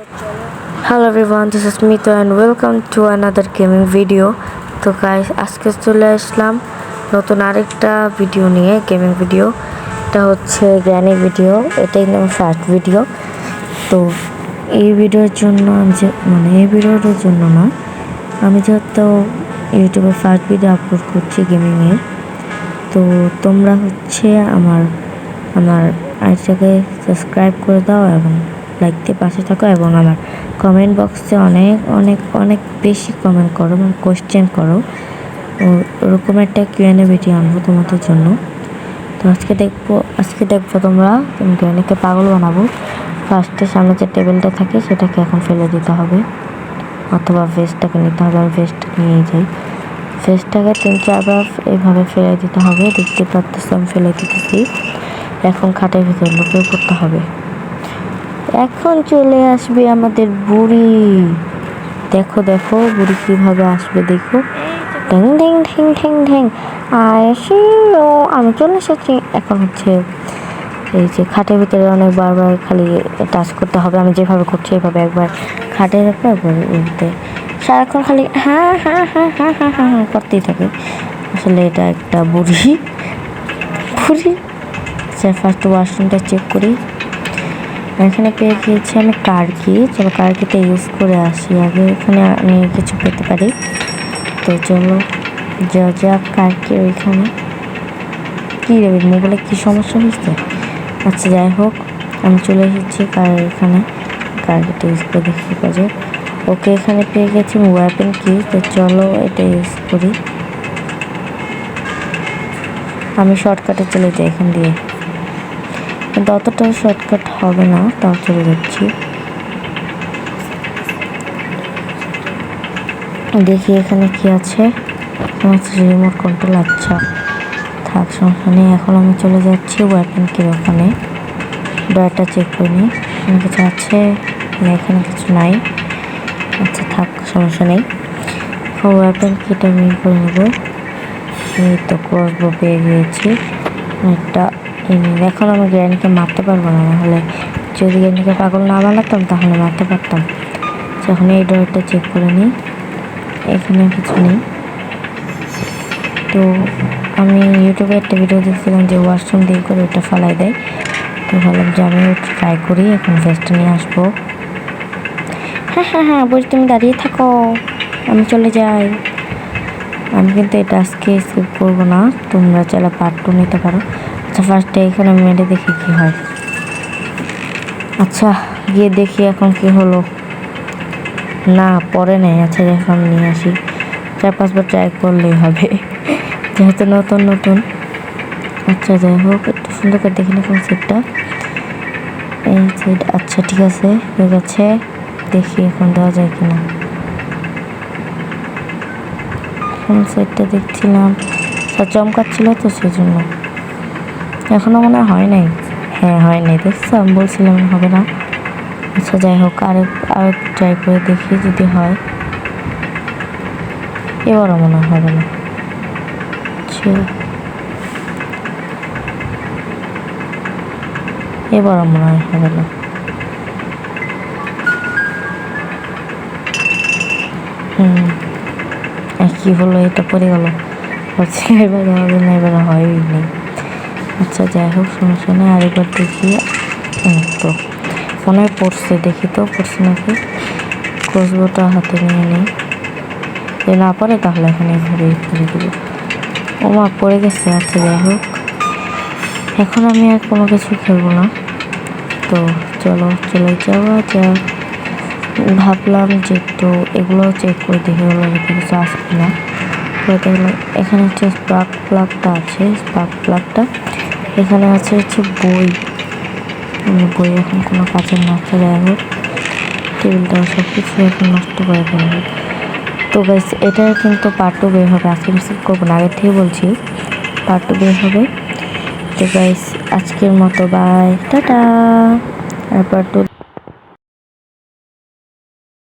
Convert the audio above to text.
Hello everyone, this is Mito and welcome to another gaming video. তো guys আজকে চলে আসলাম নতুন আরেকটা ভিডিও নিয়ে, গেমিং ভিডিও। এটা হচ্ছে গ্র্যানি ভিডিও, এটাই আমার ফার্স্ট ভিডিও। তো এই ভিডিওর জন্য এই ভিডিওটার জন্য না, আমি যেহেতু ইউটিউবে ফার্স্ট ভিডিও আপলোড করছি গেমিংয়ের, তো তোমরা হচ্ছে আমার আইডিটাকে সাবস্ক্রাইব করে দাও এবং লাইক দিয়ে পাশে থাকো এবং আমার কমেন্ট বক্সে অনেক অনেক অনেক বেশি কমেন্ট করো, মানে কোয়েশ্চেন করো। ওরকম একটা কিউএনএ ভিডিও আনবো তোমাদের জন্য। তো আজকে দেখবো তোমরা কিউএনএকে পাগল বানাবো। ফার্স্টে সামনে যে টেবিলটা থাকে সেটাকে এখন ফেলে দিতে হবে, অথবা ভেস্টটাকে নিতে হবে। আমি ভেস্টটাকে নিয়ে যাই, ভেস্টটাকে 3-4 বার এইভাবে ফেলে দিতে হবে। দেখতে পাচ্ছ আমি ফেলে দিতেছি। এখন খাটের ভিতরে লুকিয়ে পড়তে হবে। এখন চলে আসবে আমাদের বুড়ি। দেখো বুড়ি কিভাবে আসবে, দেখো। ঠ্যাং ঠ্যাং ঠ্যাং ঠ্যাং ঠ্যাং আমি চলে এসেছি। এখন হচ্ছে এই যে খাটের ভিতরে অনেক বারবার খালি টাচ করতে হবে। আমি যেভাবে করছি এইভাবে একবার খাটের উপর একবার উঠতে, সারাক্ষণ খালি হ্যাঁ হ্যাঁ হ্যাঁ হ্যাঁ হ্যাঁ হ্যাঁ হ্যাঁ করতেই থাকে। আসলে এটা একটা বুড়ি। ফার্স্ট ওয়াশরুমটা চেক করি। এখানে পেয়ে গিয়েছি আমি কার্কি। চলো কার্কিটা ইউজ করে আসি আগে। এখানে আমি কিছু পেতে পারি, তো চলো যা কার্কি ওইখানে। কী রে মোবাইলে কী সমস্যা হয়েছে? আচ্ছা যাই হোক, আমি চলে এসেছি এখানে কার্কিটা ইউজ করে দেখতে পারে। ওকে এখানে পেয়ে গেছি ওয়েপেন কি, তো চলো এটা ইউজ করি। আমি শর্টকাটে চলে যাই এখান দিয়ে, কিন্তু অতটাও শর্টকাট হবে না, তাও চলে যাচ্ছি। দেখি এখানে কি আছে। রিমোট কন্ট্রোল, আচ্ছা থাক সমস্যা নেই। এখন আমি চলে যাচ্ছি ওয়েপেন কির ওখানে, ডয়ারটা চেক করে নিই এখানে কিছু আছে না। এখানে কিছু নাই, আচ্ছা থাক সমস্যা নেই। এখন ওয়েপেন কিটা আমি করে নেবো। এই তো ক্রসবো পেয়ে গিয়েছি একটা। এখন আমি গ্র্যানিকে মারতে পারবো না, নাহলে যদি গ্র্যানিকে পাগল না বানাতাম তাহলে মারতে পারতাম। যখন এই ডোরটা চেক করে নিই, এখানে কিছু নেই। তো আমি ইউটিউবে একটা ভিডিও দেখছিলাম যে ওয়াশরুম দিয়ে করে ওটা ফালাই দেয়, তো ভাবলাম যে আমিও ট্রাই করি। এখন ভেস্টটা নিয়ে আসবো। হ্যাঁ হ্যাঁ হ্যাঁ বলি, তুমি দাঁড়িয়ে থাকো, আমি চলে যাই। আমি কিন্তু এটা আজকে স্কিপ করবো না, তোমরা চাইলে পার্ট 2 নিতে পারো। আচ্ছা ফার্স্টে এখানে মেরে দেখি কি হয়। আচ্ছা গিয়ে দেখি এখন কি হলো। না পরে নেই, আচ্ছা এখন নিয়ে আসি। 4-5 বার ট্রাই করলেই হবে, যেহেতু নতুন। আচ্ছা যাই হোক, একটু সুন্দর করে দেখি না কোন সেটটা। এই সেট, আচ্ছা ঠিক আছে হয়ে গেছে। দেখি এখন দেওয়া যায় কিনা। কোন সেটটা দেখছিলাম চমকাচ্ছিল তো সেজন্য। এখনও মনে হয় নাই। হ্যাঁ হয় নাই, দেখছো আমি বলছিলাম হবে না। আচ্ছা যাই হোক, আরেক ট্রাই করে দেখি যদি হয়। এবারও মনে হবে না। আচ্ছা এবারও মনে হয় হবে না। কি হলো, এটা পড়ে গেল। হচ্ছে এবারে হবে না, এবারে হয়ই নেই। আচ্ছা যাই হোক সমস্যা নেই, আরেকবার দেখি। তো মনে হয় পড়ছে, দেখি তো পড়ছে নাকি। ক্রসবোটা হাতে নিয়ে নিই, যদি না পড়ে তাহলে এখানে ঘুরে দেবো। ওমা পড়ে গেছে। আচ্ছা যাই হোক, এখন আমি আর কোনো কিছু খেলবো না। তো চলো চলে যাওয়া যাক। ভাবলাম যে একটু এগুলো চেক করে দেখে এগুলো কিছু আসে কিনা। দেখলাম এখানে হচ্ছে স্পার্ক প্লাগটা আছে। স্পার্ক প্লাগটা এখানে আছে হচ্ছে বই এখন কোনো কাজের না। যাই হোক, টেবিলটা সব কিছু এখন নষ্ট করে ফেলবে। তো গাইস এটার কিন্তু পার্ট 2 বের হবে, আজকে মিস করবো না, আগে থেকে বলছি পার্ট 2 বের হবে। তো গাইস আজকের মতো বাই, টাটা। R part 2